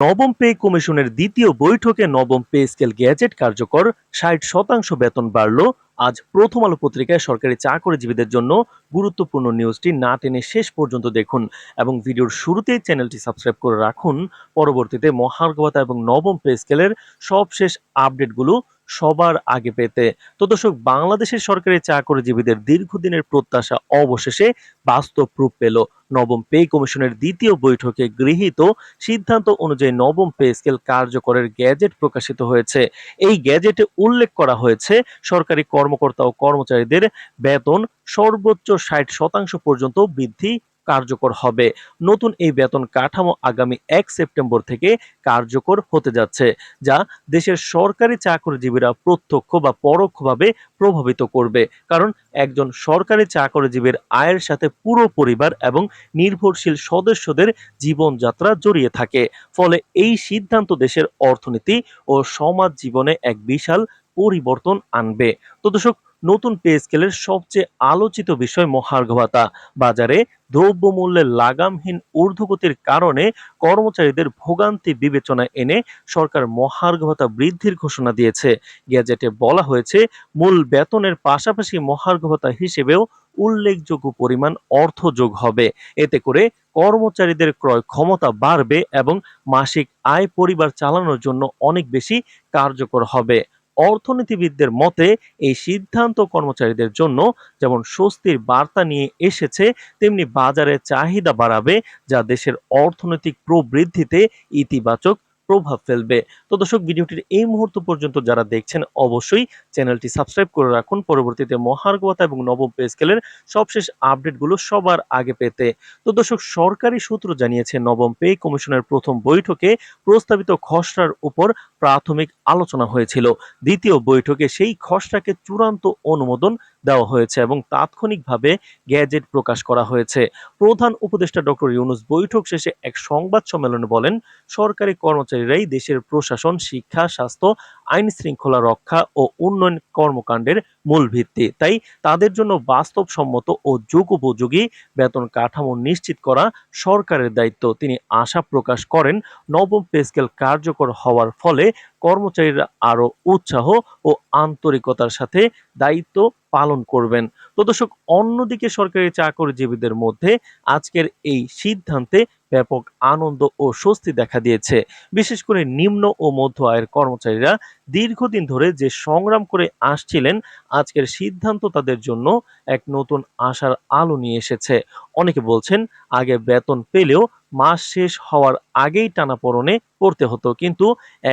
নবম পে কমিশনের দ্বিতীয় বৈঠকে নবম পে স্কেল গ্যাজেট কার্যকর, ৬০% বেতন বাড়ল। আজ প্রথম আলো পত্রিকায় সরকারি চাকরিজীবীদের জন্য গুরুত্বপূর্ণ নিউজটি না টেনে শেষ পর্যন্ত দেখুন এবং ভিডিওর শুরুতেই চ্যানেলটি সাবস্ক্রাইব করে রাখুন। পরবর্তীতে মহার্ঘ ভাতা এবং নবম পে স্কেলের সবশেষ আপডেটগুলো সবার আগে পেতে। তো দর্শক, বাংলাদেশের সরকারি চাকরিজীবীদের দীর্ঘদিনের প্রত্যাশা অবশেষে বাস্তব রূপ পেল। নবম পে কমিশনের দ্বিতীয় বৈঠকে গৃহীত সিদ্ধান্ত অনুযায়ী নবম পে স্কেল কার্যকরের গ্যাজেট প্রকাশিত হয়েছে। এই গ্যাজেটে উল্লেখ করা হয়েছে, সরকারি কর্মকর্তা ও কর্মচারীদের বেতন সর্বোচ্চ ৬০% পর্যন্ত বৃদ্ধি কার্যকর হবে। নতুন এই বেতন কাঠামো আগামী ১ সেপ্টেম্বর থেকে কার্যকর হতে যাচ্ছে, যা দেশের সরকারি চাকরিজীবীরা প্রত্যক্ষ বা পরোক্ষভাবে প্রভাবিত করবে। কারণ একজন সরকারি চাকরিজীবীর আয়ের সাথে পুরো পরিবার এবং নির্ভরশীল সদস্যদের জীবনযাত্রা জড়িয়ে থাকে। ফলে এই সিদ্ধান্ত দেশের অর্থনীতি ও সমাজ জীবনে এক বিশাল পরিবর্তন আনবে। তো দর্শক, নতুন পে স্কেলের সবচেয়ে আলোচিত বিষয় মহার্ঘ ভাতা। বাজারে দ্রব্যমূল্যের লাগামহীন ঊর্ধ্বগতির কারণে কর্মচারীদের ভোগান্তি বিবেচনায় এনে সরকার মহার্ঘ ভাতা বৃদ্ধির ঘোষণা দিয়েছে। গ্যাজেটে বলা হয়েছে, মূল বেতনের পাশাপাশি মহার্ঘ ভাতা হিসেবেও উল্লেখযোগ্য পরিমাণ অর্থ যোগ হবে। এতে করে কর্মচারীদের ক্রয় ক্ষমতা বাড়বে এবং মাসিক আয় পরিবার চালানোর জন্য অনেক বেশি কার্যকর হবে। অর্থনীতিবিদদের মতে এই সিদ্ধান্ত কর্মচারীদের জন্য যেমন স্বস্তির বার্তা নিয়ে এসেছে, তেমনি বাজারে চাহিদা বাড়াবে, যা দেশের অর্থনৈতিক প্রবৃদ্ধিতে ইতিবাচক প্রভাব ফেলবে। তো দর্শক, ভিডিওটির এই মুহূর্ত পর্যন্ত যারা দেখছেন অবশ্যই চ্যানেলটি সাবস্ক্রাইব করে রাখুন পরবর্তীতে মহার্ঘ ভাতা এবং নবম পে স্কেলের সবশেষ আপডেটগুলো সবার আগে পেতে। তো দর্শক, সরকারি সূত্র জানিয়েছে, নবম পে কমিশনের প্রথম বৈঠকে প্রস্তাবিত খসড়ার উপর প্রাথমিক আলোচনা হয়েছিল। দ্বিতীয় বৈঠকে সেই খসড়াকে চূড়ান্ত অনুমোদন দেওয়া হয়েছে এবং তাৎক্ষণিকভাবে গ্যাজেট প্রকাশ করা হয়েছে। প্রধান উপদেষ্টা ডক্টর ইউনূস বৈঠক শেষে এক সংবাদ সম্মেলনে বলেন, সরকারি কর্মচারীরাই দেশের প্রশাসন, শিক্ষা, স্বাস্থ্য, আইন শৃঙ্খলা রক্ষা ও উন্নয়ন কর্মকাণ্ডের মূল ভিত্তি। তাই তাদের জন্য বাস্তবসম্মত ও যুগোপযোগী বেতন কাঠামো নিশ্চিত করা সরকারের দায়িত্ব। তিনি আশা প্রকাশ করেন, নবম পে স্কেল কার্যকর হওয়ার ফলে কর্মচারীরা আরো উৎসাহ ও আন্তরিকতার সাথে দায়িত্ব পালন করবেন। তো দর্শক, অন্যদিকে সরকারি চাকরিজীবীদের মধ্যে আজকের এই সিদ্ধান্তে ব্যাপক আনন্দ ও স্বস্তি দেখা দিয়েছে। বিশেষ করে নিম্ন ও মধ্য আয়ের কর্মচারীরা দীর্ঘদিন ধরে যে সংগ্রাম করে আসছিলেন, আজকের সিদ্ধান্ত তাদের জন্য এক নতুন আশার আলো নিয়ে এসেছে। অনেকে বলছেন, আগে বেতন পেলেও মাস শেষ হওয়ার আগেই টানাপোড়েনে পড়তে হতো, কিন্তু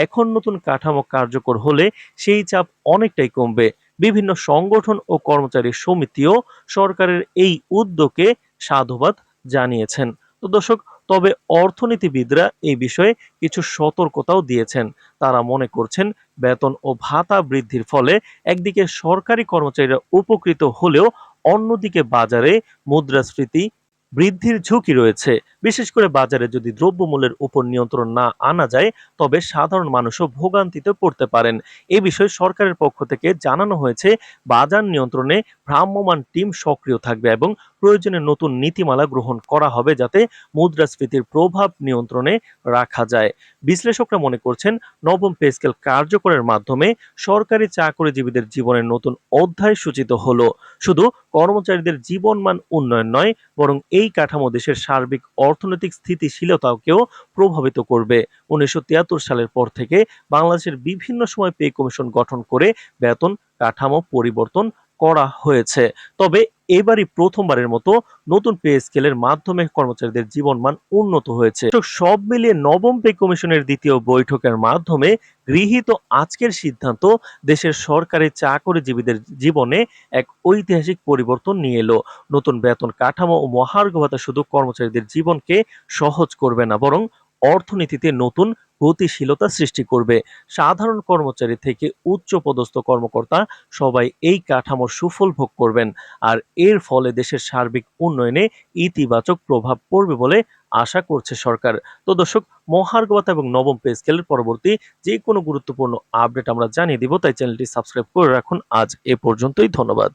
এখন নতুন কাঠামো কার্যকর হলে সেই চাপ অনেকটাই কমবে। বিভিন্ন সংগঠন ও কর্মচারী সমিতিও সরকারের এই উদ্যোগে সাধুবাদ জানিয়েছেন। তো দর্শক, তবে অর্থনীতিবিদরা এই বিষয়ে কিছু সতর্কতাও দিয়েছেন। তারা মনে করছেন, বেতন ও ভাতা বৃদ্ধির ফলে একদিকে সরকারি কর্মচারীরা উপকৃত হলেও অন্যদিকে বাজারে মুদ্রাস্ফীতি বৃদ্ধির ঝুঁকি রয়েছে। বিশেষ করে বাজারে যদি দ্রব্যমূল্যের উপর নিয়ন্ত্রণ না আনা যায়, তবে সাধারণ মানুষও ভোগান্তিতে পড়তে পারেন। এ বিষয়ে সরকারের পক্ষ থেকে জানানো হয়েছে, বাজার নিয়ন্ত্রণে ভ্রাম্যমাণ টিম সক্রিয় থাকবে এবং প্রয়োজনে নতুন নীতিমালা গ্রহণ করা হবে, যাতে মুদ্রাস্ফীতির প্রভাব নিয়ন্ত্রণে রাখা যায়। বিশ্লেষকরা মনে করছেন, নবম পে স্কেল কার্যকরের মাধ্যমে সরকারি চাকরিজীবীদের জীবনের নতুন অধ্যায় সূচিত হলো। শুধু কর্মচারীদের জীবনমান উন্নয়ন নয়, বরং এই কাঠামো দেশের সার্বিক অর্থনৈতিক স্থিতিশীলতাকেও প্রভাবিত করবে। ১৯৭৩ সালের পর থেকে বাংলাদেশের বিভিন্ন সময় পে কমিশন গঠন করে বেতন কাঠামো পরিবর্তন করা হয়েছে। তবে এবারই প্রথমবারের মতো নতুন পে স্কেলের মাধ্যমে কর্মচারীদের জীবনমান উন্নত হয়েছে। তো সব মিলিয়ে নবম পে কমিশনের দ্বিতীয় বৈঠকের মাধ্যমে গৃহীত আজকের সিদ্ধান্ত দেশের সরকারি চাকরিজীবীদের জীবনে এক ঐতিহাসিক পরিবর্তন নিয়ে এলো। নতুন বেতন কাঠামো ও মহার্ঘ ভাতা শুধু কর্মচারীদের জীবনকে সহজ করবে না, বরং অর্থনীতিতে নতুন গতিশীলতা সৃষ্টি করবে। সাধারণ কর্মচারী থেকে উচ্চপদস্থ কর্মকর্তা সবাই এই কাঠামোর সুফল ভোগ করবেন। আর এর ফলে দেশের সার্বিক উন্নয়নে ইতিবাচক প্রভাব পড়বে বলে আশা করছে সরকার। তো দর্শক, মহার্ঘ ভাতা এবং নবম পে স্কেলের পরবর্তী যে কোনো গুরুত্বপূর্ণ আপডেট আমরা জানিয়ে দিব, তাই চ্যানেলটি সাবস্ক্রাইব করে রাখুন। আজ এ পর্যন্তই, ধন্যবাদ।